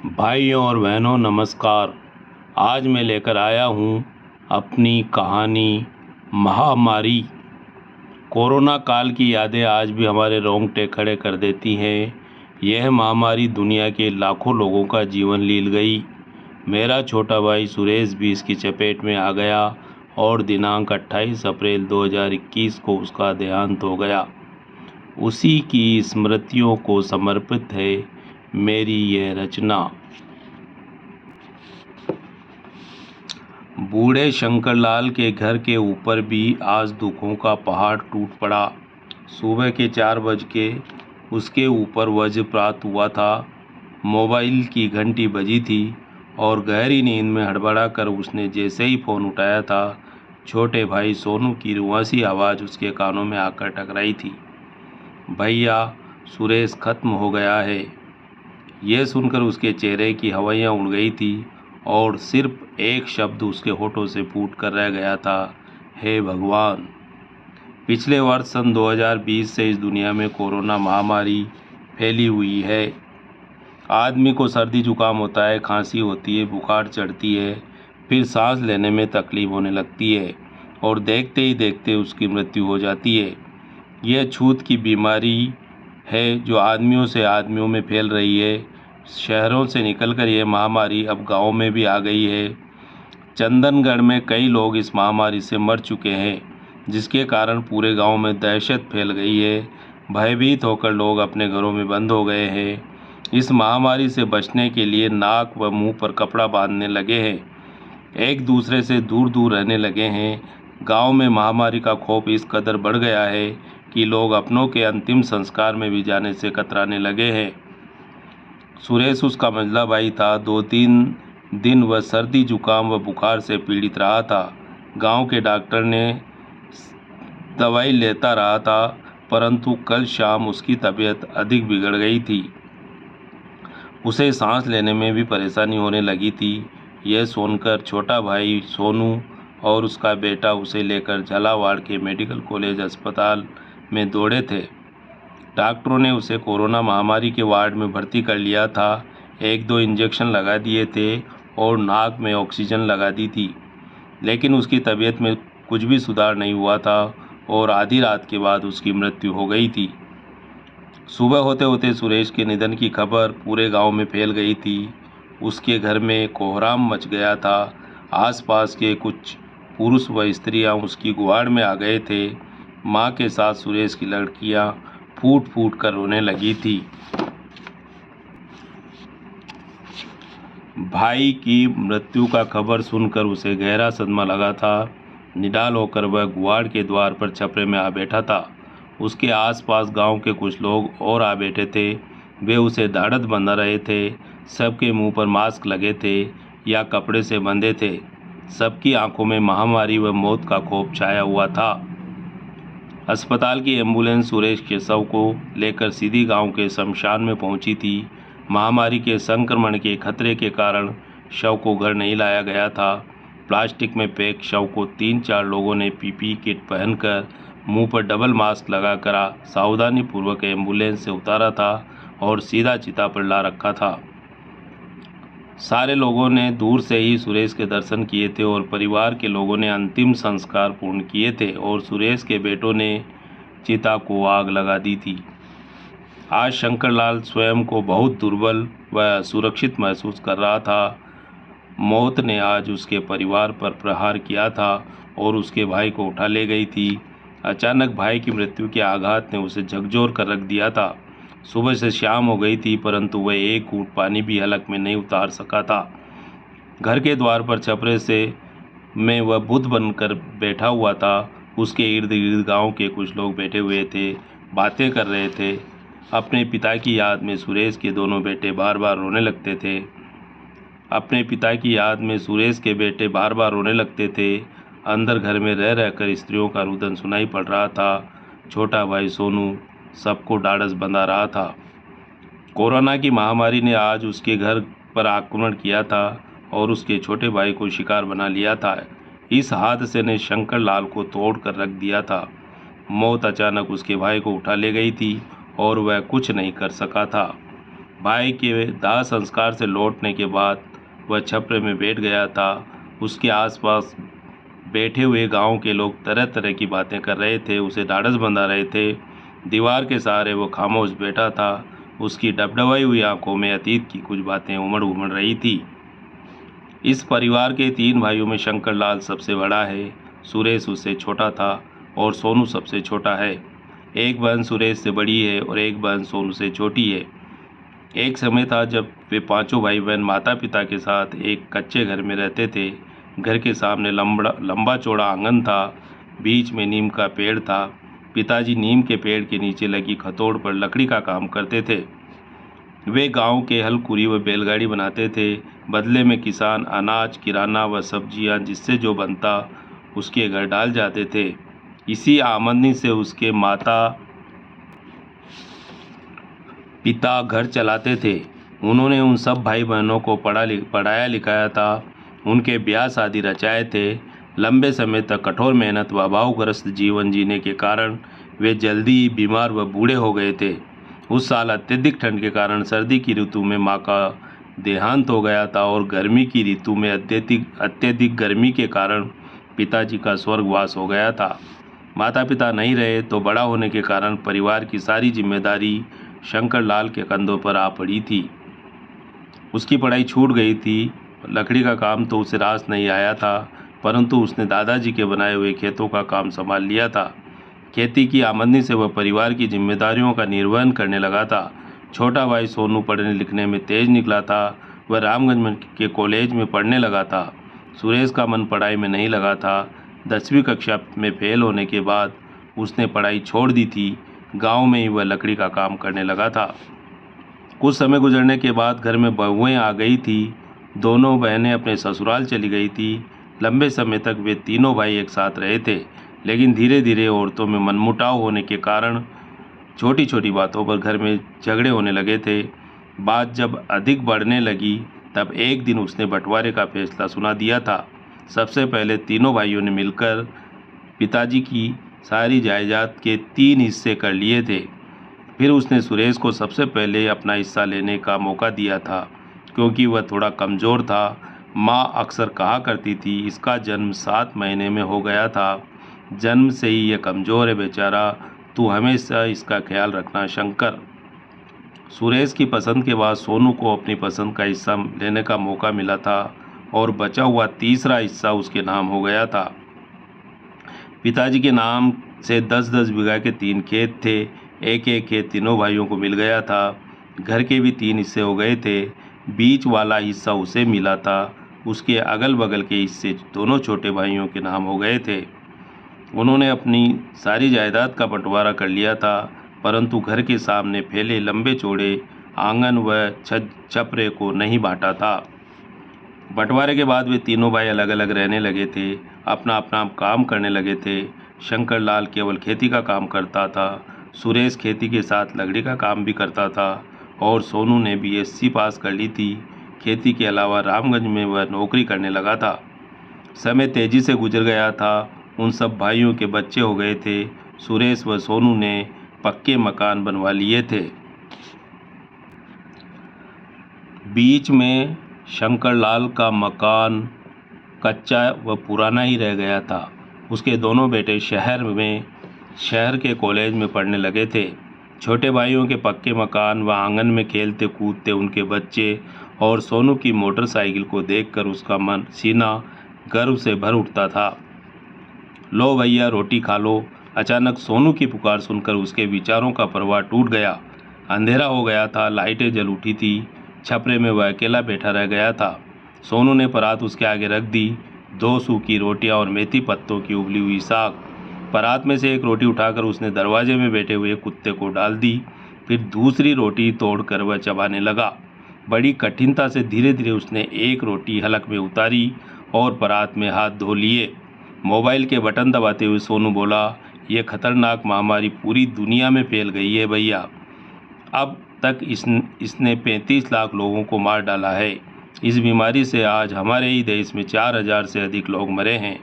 भाइयों और बहनों नमस्कार। आज मैं लेकर आया हूँ अपनी कहानी महामारी। कोरोना काल की यादें आज भी हमारे रोंगटे खड़े कर देती हैं। यह महामारी दुनिया के लाखों लोगों का जीवन लील गई। मेरा छोटा भाई सुरेश भी इसकी चपेट में आ गया और दिनांक 28 अप्रैल 2021 को उसका देहांत हो गया। उसी की स्मृतियों को समर्पित है मेरी यह रचना। बूढ़े शंकरलाल के घर के ऊपर भी आज दुखों का पहाड़ टूट पड़ा। सुबह के 4 बज के उसके ऊपर वज्रपात हुआ था। मोबाइल की घंटी बजी थी और गहरी नींद में हड़बड़ा कर उसने जैसे ही फ़ोन उठाया था, छोटे भाई सोनू की रुआसी आवाज़ उसके कानों में आकर टकराई थी। भैया, सुरेश खत्म हो गया है। यह सुनकर उसके चेहरे की हवाइयाँ उड़ गई थी और सिर्फ एक शब्द उसके होठों से फूट कर रह गया था, हे भगवान। पिछले वर्ष सन 2020 से इस दुनिया में कोरोना महामारी फैली हुई है। आदमी को सर्दी जुकाम होता है, खांसी होती है, बुखार चढ़ती है, फिर सांस लेने में तकलीफ होने लगती है और देखते ही देखते उसकी मृत्यु हो जाती है। यह छूत की बीमारी है जो आदमियों से आदमियों में फैल रही है। शहरों से निकलकर यह महामारी अब गाँव में भी आ गई है। चंदनगढ़ में कई लोग इस महामारी से मर चुके हैं, जिसके कारण पूरे गांव में दहशत फैल गई है। भयभीत होकर लोग अपने घरों में बंद हो गए हैं। इस महामारी से बचने के लिए नाक व मुंह पर कपड़ा बांधने लगे हैं, एक दूसरे से दूर दूर रहने लगे हैं। गांव में महामारी का खौफ इस कदर बढ़ गया है कि लोग अपनों के अंतिम संस्कार में भी जाने से कतराने लगे हैं। सुरेश उसका मंझला भाई था। 2-3 दिन वह सर्दी जुकाम व बुखार से पीड़ित रहा था। गांव के डॉक्टर ने दवाई लेता रहा था, परंतु कल शाम उसकी तबीयत अधिक बिगड़ गई थी। उसे सांस लेने में भी परेशानी होने लगी थी। यह सुनकर छोटा भाई सोनू और उसका बेटा उसे लेकर झालावाड़ के मेडिकल कॉलेज अस्पताल में दौड़े थे। डॉक्टरों ने उसे कोरोना महामारी के वार्ड में भर्ती कर लिया था। 1-2 इंजेक्शन लगा दिए थे और नाक में ऑक्सीजन लगा दी थी, लेकिन उसकी तबीयत में कुछ भी सुधार नहीं हुआ था और आधी रात के बाद उसकी मृत्यु हो गई थी। सुबह होते होते सुरेश के निधन की खबर पूरे गांव में फैल गई थी। उसके घर में कोहराम मच गया था। आसपास के कुछ पुरुष व स्त्रियां उसकी गुहार में आ गए थे। मां के साथ सुरेश की लड़कियां फूट फूट कर रोने लगी थी। भाई की मृत्यु का खबर सुनकर उसे गहरा सदमा लगा था। निडाल होकर वह गुहार के द्वार पर छपरे में आ बैठा था। उसके आसपास गांव के कुछ लोग और आ बैठे थे। वे उसे ढाढ़स बंधा रहे थे। सबके मुंह पर मास्क लगे थे या कपड़े से बंधे थे। सबकी आंखों में महामारी व मौत का खौफ छाया हुआ था। अस्पताल की एम्बुलेंस सुरेश के शव को लेकर सीधी गांव के शमशान में पहुंची थी। महामारी के संक्रमण के खतरे के कारण शव को घर नहीं लाया गया था। प्लास्टिक में पैक शव को 3-4 लोगों ने पीपीई किट पहनकर मुंह पर डबल मास्क लगाकर सावधानीपूर्वक एम्बुलेंस से उतारा था और सीधा चिता पर ला रखा था। सारे लोगों ने दूर से ही सुरेश के दर्शन किए थे और परिवार के लोगों ने अंतिम संस्कार पूर्ण किए थे और सुरेश के बेटों ने चिता को आग लगा दी थी। आज शंकरलाल स्वयं को बहुत दुर्बल व सुरक्षित महसूस कर रहा था। मौत ने आज उसके परिवार पर प्रहार किया था और उसके भाई को उठा ले गई थी। अचानक भाई की मृत्यु के आघात ने उसे झकझोर कर रख दिया था। सुबह से शाम हो गई थी, परंतु वह एक घूंट पानी भी हलक में नहीं उतार सका था। घर के द्वार पर छपरे से में वह बुद्ध बनकर बैठा हुआ था। उसके इर्द गिर्द गांव के कुछ लोग बैठे हुए थे, बातें कर रहे थे। अपने पिता की याद में सुरेश के दोनों बेटे बार बार रोने लगते थे। अपने पिता की याद में सुरेश के बेटे बार बार रोने लगते थे। अंदर घर में रह रहकर स्त्रियों का रुदन सुनाई पड़ रहा था। छोटा भाई सोनू सबको ढाढ़स बंधा रहा था। कोरोना की महामारी ने आज उसके घर पर आक्रमण किया था और उसके छोटे भाई को शिकार बना लिया था। इस हादसे ने शंकरलाल को तोड़ कर रख दिया था। मौत अचानक उसके भाई को उठा ले गई थी और वह कुछ नहीं कर सका था। भाई के दाह संस्कार से लौटने के बाद वह छपरे में बैठ गया था। उसके आसपास बैठे हुए गांव के लोग तरह तरह की बातें कर रहे थे, उसे ढाढ़स बंधा रहे थे। दीवार के सहारे वो खामोश बैठा था। उसकी डबडबाई हुई आंखों में अतीत की कुछ बातें उमड़ उमड़ रही थी। इस परिवार के 3 भाइयों में शंकर लाल सबसे बड़ा है, सुरेश उससे छोटा था और सोनू सबसे छोटा है। एक बहन सुरेश से बड़ी है और एक बहन सोनू से छोटी है। एक समय था जब वे पांचों भाई बहन माता पिता के साथ एक कच्चे घर में रहते थे। घर के सामने लंबा चौड़ा आंगन था, बीच में नीम का पेड़ था। पिताजी नीम के पेड़ के नीचे लगी खतोड़ पर लकड़ी का काम करते थे। वे गांव के हलकुरी व बैलगाड़ी बनाते थे। बदले में किसान अनाज, किराना व सब्जियां जिससे जो बनता उसके घर डाल जाते थे। इसी आमदनी से उसके माता पिता घर चलाते थे। उन्होंने उन सब भाई बहनों को पढ़ाया लिखाया था, उनके ब्याह शादी रचाए थे। लंबे समय तक कठोर मेहनत व अभावग्रस्त जीवन जीने के कारण वे जल्दी ही बीमार व बूढ़े हो गए थे। उस साल अत्यधिक ठंड के कारण सर्दी की ऋतु में माँ का देहांत हो गया था और गर्मी की ऋतु में अत्यधिक गर्मी के कारण पिताजी का स्वर्गवास हो गया था। माता पिता नहीं रहे तो बड़ा होने के कारण परिवार की सारी जिम्मेदारी शंकर लाल के कंधों पर आ पड़ी थी। उसकी पढ़ाई छूट गई थी। लकड़ी का काम तो उसे रास नहीं आया था, परंतु उसने दादाजी के बनाए हुए खेतों का काम संभाल लिया था। खेती की आमदनी से वह परिवार की जिम्मेदारियों का निर्वहन करने लगा था। छोटा भाई सोनू पढ़ने लिखने में तेज निकला था। वह रामगंज के कॉलेज में पढ़ने लगा था। सुरेश का मन पढ़ाई में नहीं लगा था। 10वीं कक्षा में फेल होने के बाद उसने पढ़ाई छोड़ दी थी। गांव में ही वह लकड़ी का काम करने लगा था। कुछ समय गुजरने के बाद घर में बहुएं आ गई थी। दोनों बहनें अपने ससुराल चली गई थी। लंबे समय तक वे तीनों भाई एक साथ रहे थे, लेकिन धीरे धीरे औरतों में मनमुटाव होने के कारण छोटी छोटी बातों पर घर में झगड़े होने लगे थे। बात जब अधिक बढ़ने लगी तब एक दिन उसने बंटवारे का फैसला सुना दिया था। सबसे पहले तीनों भाइयों ने मिलकर पिताजी की सारी जायदाद के 3 हिस्से कर लिए थे। फिर उसने सुरेश को सबसे पहले अपना हिस्सा लेने का मौका दिया था, क्योंकि वह थोड़ा कमज़ोर था। माँ अक्सर कहा करती थी, इसका जन्म 7 महीने में हो गया था, जन्म से ही यह कमज़ोर है बेचारा, तू हमेशा इसका ख्याल रखना शंकर। सुरेश की पसंद के बाद सोनू को अपनी पसंद का हिस्सा लेने का मौका मिला था और बचा हुआ तीसरा हिस्सा उसके नाम हो गया था। पिताजी के नाम से 10-10 बीघा के 3 खेत थे। एक एक खेत तीनों भाइयों को मिल गया था। घर के भी 3 हिस्से हो गए थे। बीच वाला हिस्सा उसे मिला था। उसके अगल बगल के हिस्से दोनों छोटे भाइयों के नाम हो गए थे। उन्होंने अपनी सारी जायदाद का बंटवारा कर लिया था, परंतु घर के सामने फैले लंबे चौड़े आंगन व छपरे को नहीं बांटा था। बंटवारे के बाद वे तीनों भाई अलग अलग रहने लगे थे, अपना अपना काम करने लगे थे। शंकर लाल केवल खेती का काम करता था, सुरेश खेती के साथ लकड़ी का काम भी करता था और सोनू ने BSc पास कर ली थी। खेती के अलावा रामगंज में वह नौकरी करने लगा था। समय तेजी से गुजर गया था। उन सब भाइयों के बच्चे हो गए थे। सुरेश व सोनू ने पक्के मकान बनवा लिए थे। बीच में शंकर लाल का मकान कच्चा व पुराना ही रह गया था। उसके दोनों बेटे शहर के कॉलेज में पढ़ने लगे थे। छोटे भाइयों के पक्के मकान व आंगन में खेलते कूदते उनके बच्चे और सोनू की मोटरसाइकिल को देखकर उसका सीना गर्व से भर उठता था। लो भैया रोटी खा लो। अचानक सोनू की पुकार सुनकर उसके विचारों का प्रवाह टूट गया। अंधेरा हो गया था, लाइटें जल उठी थी। छपरे में वह अकेला बैठा रह गया था। सोनू ने परात उसके आगे रख दी, 2 सूखी रोटियां और मेथी पत्तों की उबली हुई साग। परात में से एक रोटी उठाकर उसने दरवाजे में बैठे हुए कुत्ते को डाल दी। फिर दूसरी रोटी तोड़कर वह चबाने लगा। बड़ी कठिनता से धीरे धीरे उसने एक रोटी हलक में उतारी और परात में हाथ धो लिए। मोबाइल के बटन दबाते हुए सोनू बोला, यह खतरनाक महामारी पूरी दुनिया में फैल गई है भैया। अब तक इसने 35 लाख लोगों को मार डाला है। इस बीमारी से आज हमारे ही देश में 4000 से अधिक लोग मरे हैं।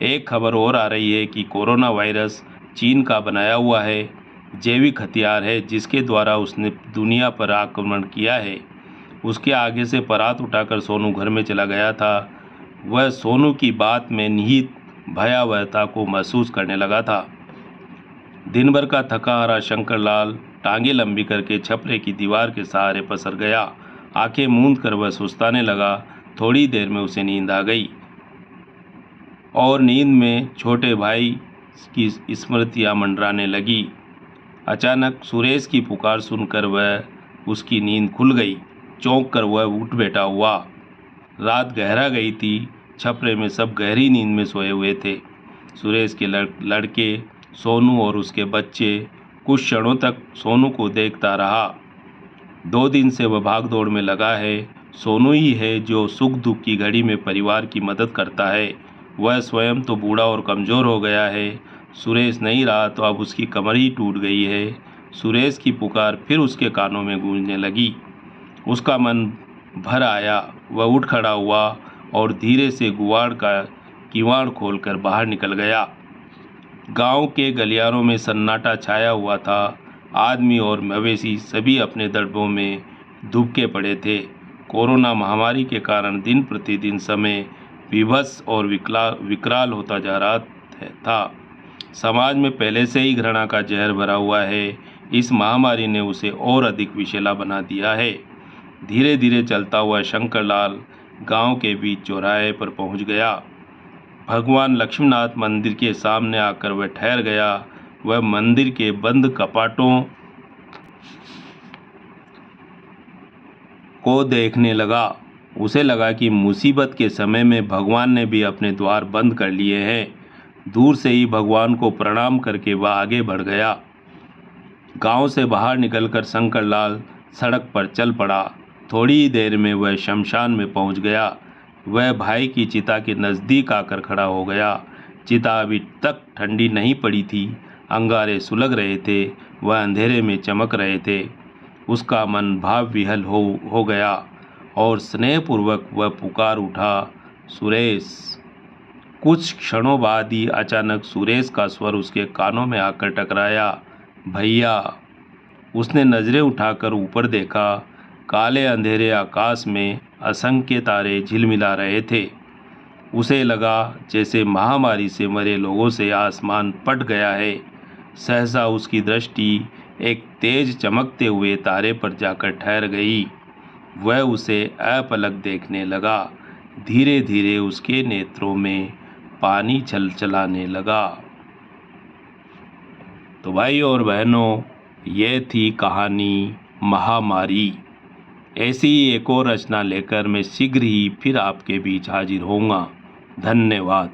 एक खबर और आ रही है कि कोरोना वायरस चीन का बनाया हुआ है। जैविक हथियार है जिसके द्वारा उसने दुनिया पर आक्रमण किया है। उसके आगे से परात उठाकर सोनू घर में चला गया था। वह सोनू की बात में निहित भयावहता को महसूस करने लगा था। दिन भर का थका हारा शंकरलाल टांगे लंबी करके छपरे की दीवार के सहारे पसर गया। आंखें मूंद कर वह सुस्ताने लगा। थोड़ी देर में उसे नींद आ गई और नींद में छोटे भाई की स्मृतियां मंडराने लगी। अचानक सुरेश की पुकार सुनकर उसकी नींद खुल गई। चौंक कर वह उठ बैठा हुआ। रात गहरा गई थी। छपरे में सब गहरी नींद में सोए हुए थे। सुरेश के लड़के सोनू और उसके बच्चे। कुछ क्षणों तक सोनू को देखता रहा। 2 दिन से वह भाग दौड़ में लगा है। सोनू ही है जो सुख दुख की घड़ी में परिवार की मदद करता है। वह स्वयं तो बूढ़ा और कमज़ोर हो गया है। सुरेश नहीं रहा तो अब उसकी कमर ही टूट गई है। सुरेश की पुकार फिर उसके कानों में गूंजने लगी। उसका मन भर आया। वह उठ खड़ा हुआ और धीरे से किवाड़ खोलकर बाहर निकल गया। गांव के गलियारों में सन्नाटा छाया हुआ था। आदमी और मवेशी सभी अपने दड़बों में दुबके पड़े थे। कोरोना महामारी के कारण दिन प्रतिदिन समय विभत्स और विकराल होता जा रहा था। समाज में पहले से ही घृणा का जहर भरा हुआ है। इस महामारी ने उसे और अधिक विषैला बना दिया है। धीरे धीरे चलता हुआ शंकरलाल गांव के बीच चौराहे पर पहुंच गया। भगवान लक्ष्मीनाथ मंदिर के सामने आकर वह ठहर गया। वह मंदिर के बंद कपाटों को देखने लगा। उसे लगा कि मुसीबत के समय में भगवान ने भी अपने द्वार बंद कर लिए हैं। दूर से ही भगवान को प्रणाम करके वह आगे बढ़ गया। गांव से बाहर निकलकर शंकरलाल सड़क पर चल पड़ा। थोड़ी ही देर में वह शमशान में पहुंच गया। वह भाई की चिता के नज़दीक आकर खड़ा हो गया। चिता अभी तक ठंडी नहीं पड़ी थी। अंगारे सुलग रहे थे। वह अंधेरे में चमक रहे थे। उसका मन भाव विह्वल हो गया और स्नेहपूर्वक वह पुकार उठा, सुरेश। कुछ क्षणों बाद ही अचानक सुरेश का स्वर उसके कानों में आकर टकराया, भैया। उसने नज़रें उठाकर ऊपर देखा। काले अंधेरे आकाश में असंख्य तारे झिलमिला रहे थे। उसे लगा जैसे महामारी से मरे लोगों से आसमान फट गया है। सहसा उसकी दृष्टि एक तेज चमकते हुए तारे पर जाकर ठहर गई। वह उसे अपलक देखने लगा। धीरे धीरे उसके नेत्रों में पानी छलछलाने लगा। तो भाई और बहनों, ये थी कहानी महामारी। ऐसी ही एक और रचना लेकर मैं शीघ्र ही फिर आपके बीच हाजिर होऊंगा। धन्यवाद।